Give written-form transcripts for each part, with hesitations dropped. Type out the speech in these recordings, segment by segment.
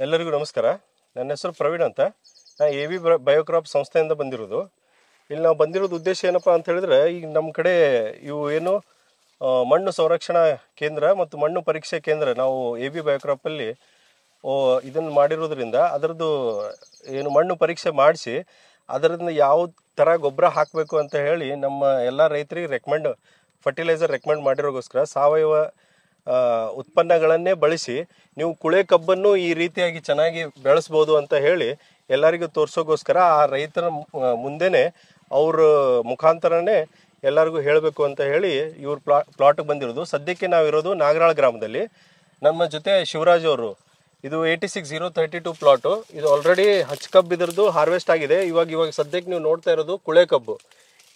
ಎಲ್ಲರಿಗೂ ನಮಸ್ಕಾರ. ನನ್ನ ಹೆಸರು ಪ್ರವೀಣ್ ಅಂತ. ನಾನು AV ಬಯೋಕ್ರಾಪ್ ಸಂಸ್ಥೆಯಿಂದ ಬಂದಿರೋದು. ಇಲ್ಲಿ ನಾವು ಬಂದಿರೋದು ಉದ್ದೇಶ ಏನಪ್ಪ ಅಂತ ಹೇಳಿದ್ರೆ, ಈಗ ನಮ್ಮ ಕಡೆ ಇವು ಏನು ಮಣ್ಣು ಸಂರಕ್ಷಣಾ ಕೇಂದ್ರ ಮತ್ತು ಮಣ್ಣು ಪರೀಕ್ಷೆ ಕೇಂದ್ರ ನಾವು AV ಬಯೋಕ್ರಾಪಲ್ಲಿ ಇದನ್ನು ಮಾಡಿರೋದ್ರಿಂದ ಅದರದ್ದು ಏನು ಮಣ್ಣು ಪರೀಕ್ಷೆ ಮಾಡಿಸಿ ಅದರಿಂದ ಯಾವ ಥರ ಗೊಬ್ಬರ ಹಾಕಬೇಕು ಅಂತ ಹೇಳಿ ನಮ್ಮ ಎಲ್ಲ ರೈತರಿಗೆ ಫರ್ಟಿಲೈಸರ್ ರೆಕಮೆಂಡ್ ಮಾಡಿರೋಗೋಸ್ಕರ ಸಾವಯವ ಉತ್ಪನ್ನಗಳನ್ನೇ ಬಳಸಿ ನೀವು ಕುಳೆ ಕಬ್ಬನ್ನು ಈ ರೀತಿಯಾಗಿ ಚೆನ್ನಾಗಿ ಬೆಳೆಸ್ಬೋದು ಅಂತ ಹೇಳಿ ಎಲ್ಲರಿಗೂ ತೋರಿಸೋಗೋಸ್ಕರ ಆ ರೈತರ ಮುಂದೆನೆ ಅವ್ರ ಮುಖಾಂತರನೇ ಎಲ್ಲರಿಗೂ ಹೇಳಬೇಕು ಅಂತ ಹೇಳಿ ಇವ್ರ ಪ್ಲಾಟ್ಗೆ ಬಂದಿರೋದು. ಸದ್ಯಕ್ಕೆ ನಾವಿರೋದು ನಾಗರಾಳ ಗ್ರಾಮದಲ್ಲಿ. ನಮ್ಮ ಜೊತೆ ಶಿವರಾಜ್ ಅವರು. ಇದು 86032 ಪ್ಲಾಟು. ಇದು ಆಲ್ರೆಡಿ ಹಚ್ಚ ಕಬ್ಬು ಇದರದ್ದು ಹಾರ್ವೆಸ್ಟ್ ಆಗಿದೆ. ಇವಾಗ ಸದ್ಯಕ್ಕೆ ನೀವು ನೋಡ್ತಾ ಇರೋದು ಕುಳೆ ಕಬ್ಬು.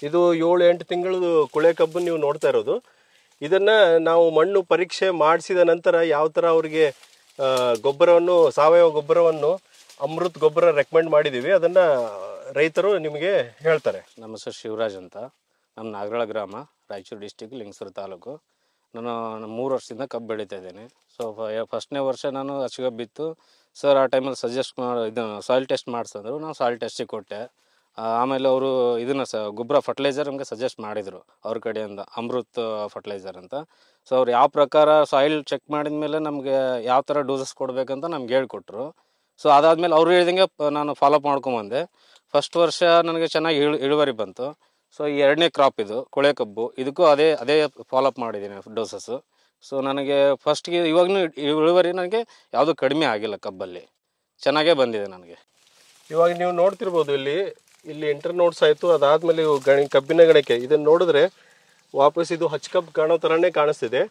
ಇದು 7-8 ತಿಂಗಳದು ಕುಳೆ ಕಬ್ಬು ನೀವು ನೋಡ್ತಾ ಇರೋದು. ಇದನ್ನು ನಾವು ಮಣ್ಣು ಪರೀಕ್ಷೆ ಮಾಡಿಸಿದ ನಂತರ ಯಾವ ಥರ ಅವರಿಗೆ ಗೊಬ್ಬರವನ್ನು ಸಾವಯವ ಗೊಬ್ಬರವನ್ನು ಅಮೃತ್ ಗೊಬ್ಬರ ರೆಕಮೆಂಡ್ ಮಾಡಿದ್ದೀವಿ, ಅದನ್ನು ರೈತರು ನಿಮಗೆ ಹೇಳ್ತಾರೆ. ನಮ್ಮ ಹೆಸರು ಶಿವರಾಜ್ ಅಂತ. ನಮ್ಮ ನಾಗರಾಳ ಗ್ರಾಮ, ರಾಯಚೂರು ಡಿಸ್ಟಿಕ್, ಲಿಂಗಸೂರು ತಾಲೂಕು. ನಾನು 3 ವರ್ಷದಿಂದ ಕಬ್ಬು ಬೆಳೀತಾ ಇದ್ದೇನೆ. ಸೊ ಫಸ್ಟ್ನೇ ವರ್ಷ ನಾನು ಹಚ್ಕಬ್ಬು ಬಿತ್ತು. ಸರ್ ಆ ಟೈಮಲ್ಲಿ ಸಜೆಸ್ಟ್ ಇದು ಸಾಯಿಲ್ ಟೆಸ್ಟ್ ಮಾಡಿಸಿದ್ರು. ನಾವು ಸಾಯಿಲ್ ಟೆಸ್ಟಿಗೆ ಕೊಟ್ಟೆ. ಆಮೇಲೆ ಅವರು ಇದನ್ನು ಗೊಬ್ಬರ ಫರ್ಟಿಲೈಸರ್ ನಮಗೆ ಸಜೆಸ್ಟ್ ಮಾಡಿದರು ಅವ್ರ ಕಡೆಯಿಂದ, ಅಮೃತ್ ಫರ್ಟಿಲೈಸರ್ ಅಂತ. ಸೊ ಅವ್ರು ಯಾವ ಪ್ರಕಾರ ಸಾಯಿಲ್ ಚೆಕ್ ಮಾಡಿದ ಮೇಲೆ ನಮಗೆ ಯಾವ ಥರ ಡೋಸಸ್ ಕೊಡಬೇಕಂತ ನಮ್ಗೆ ಹೇಳ್ಕೊಟ್ರು. ಸೊ ಅದಾದಮೇಲೆ ಅವ್ರು ಹೇಳಿದಂಗೆ ನಾನು ಫಾಲೋಅಪ್ ಮಾಡ್ಕೊಂಬಂದೆ. ಫಸ್ಟ್ ವರ್ಷ ನನಗೆ ಚೆನ್ನಾಗಿ ಇಳುವರಿ ಬಂತು. ಸೊ ಈ 2ನೇ ಕ್ರಾಪ್ ಇದು ಕುಳೆ ಕಬ್ಬು, ಇದಕ್ಕೂ ಅದೇ ಫಾಲೋಅಪ್ ಮಾಡಿದ್ದೀನಿ ಡೋಸಸ್ಸು. ಸೊ ನನಗೆ ಫಸ್ಟ್ಗೆ ಇವಾಗಲೂ ಇಳುವರಿ ನನಗೆ ಯಾವುದೂ ಕಡಿಮೆ ಆಗಿಲ್ಲ, ಕಬ್ಬಲ್ಲಿ ಚೆನ್ನಾಗೇ ಬಂದಿದೆ ನನಗೆ. ಇವಾಗ ನೀವು ನೋಡ್ತಿರ್ಬೋದು ಇಲ್ಲಿ ಎಂಟರ್ ನೋಟ್ಸ್ ಆಯಿತು. ಅದಾದಮೇಲೆ ಕಬ್ಬಿನ ಗಣಿಕೆ ಇದನ್ನು ನೋಡಿದ್ರೆ ವಾಪಸ್ ಇದು ಹಚ್ಚ ಕಬ್ಬು ಕಾಣೋ ಥರನೇ ಕಾಣಿಸ್ತಿದೆ.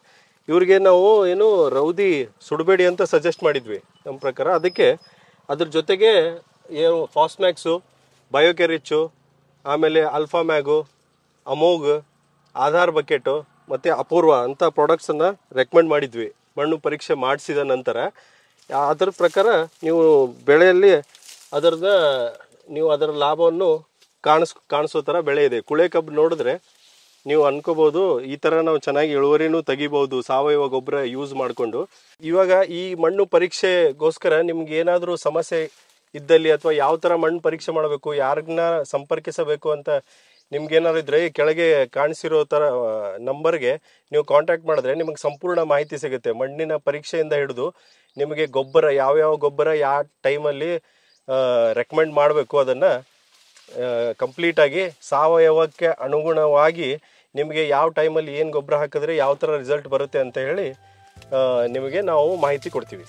ಇವ್ರಿಗೆ ನಾವು ಏನು ರೌದಿ ಸುಡಬೇಡಿ ಅಂತ ಸಜೆಸ್ಟ್ ಮಾಡಿದ್ವಿ ನಮ್ಮ ಪ್ರಕಾರ. ಅದಕ್ಕೆ ಅದ್ರ ಜೊತೆಗೆ ಏನು ಫಾಸ್ಮ್ಯಾಕ್ಸು, ಬಯೋಕೆರಿಚ್ಚು, ಆಮೇಲೆ ಅಲ್ಫಾ ಮ್ಯಾಗು, ಅಮೋಗ್, ಆಧಾರ್ ಬಕೆಟು ಮತ್ತು ಅಪೂರ್ವ ಅಂತ ಪ್ರಾಡಕ್ಟ್ಸನ್ನು ರೆಕಮೆಂಡ್ ಮಾಡಿದ್ವಿ ಮಣ್ಣು ಪರೀಕ್ಷೆ ಮಾಡಿಸಿದ ನಂತರ. ಅದರ ಪ್ರಕಾರ ನೀವು ಬೆಳೆಯಲ್ಲಿ ಅದರ ಲಾಭವನ್ನು ಕಾಣಿಸೋ ಥರ ಬೆಳೆ ಇದೆ. ಕುಳೆ ಕಬ್ಬು ನೋಡಿದ್ರೆ ನೀವು ಅನ್ಕೋಬೋದು ಈ ಥರ ನಾವು ಚೆನ್ನಾಗಿ ಇಳುವರಿನೂ ತೆಗಿಬೋದು ಸಾವಯವ ಗೊಬ್ಬರ ಯೂಸ್ ಮಾಡಿಕೊಂಡು. ಇವಾಗ ಈ ಮಣ್ಣು ಪರೀಕ್ಷೆಗೋಸ್ಕರ ನಿಮ್ಗೆ ಏನಾದರೂ ಸಮಸ್ಯೆ ಇದ್ದಲ್ಲಿ ಅಥವಾ ಯಾವ ಥರ ಮಣ್ಣು ಪರೀಕ್ಷೆ ಮಾಡಬೇಕು, ಯಾರನ್ನ ಸಂಪರ್ಕಿಸಬೇಕು ಅಂತ ನಿಮ್ಗೇನಾದ್ರು ಇದ್ರೆ ಕೆಳಗೆ ಕಾಣಿಸಿರೋ ಥರ ನಂಬರ್ಗೆ ನೀವು ಕಾಂಟ್ಯಾಕ್ಟ್ ಮಾಡಿದ್ರೆ ನಿಮಗೆ ಸಂಪೂರ್ಣ ಮಾಹಿತಿ ಸಿಗುತ್ತೆ. ಮಣ್ಣಿನ ಪರೀಕ್ಷೆಯಿಂದ ಹಿಡಿದು ನಿಮಗೆ ಗೊಬ್ಬರ ಯಾವ್ಯಾವ ಗೊಬ್ಬರ ಯಾವ ಟೈಮಲ್ಲಿ ರೆಕಮೆಂಡ್ ಮಾಡಬೇಕು ಅದನ್ನು ಕಂಪ್ಲೀಟಾಗಿ ಸಾವಯವಕ್ಕೆ ಅನುಗುಣವಾಗಿ ನಿಮಗೆ ಯಾವ ಟೈಮಲ್ಲಿ ಏನು ಗೊಬ್ಬರ ಹಾಕಿದ್ರೆ ಯಾವ ಥರ ರಿಸಲ್ಟ್ ಬರುತ್ತೆ ಅಂತ ಹೇಳಿ ನಿಮಗೆ ನಾವು ಮಾಹಿತಿ ಕೊಡ್ತೀವಿ.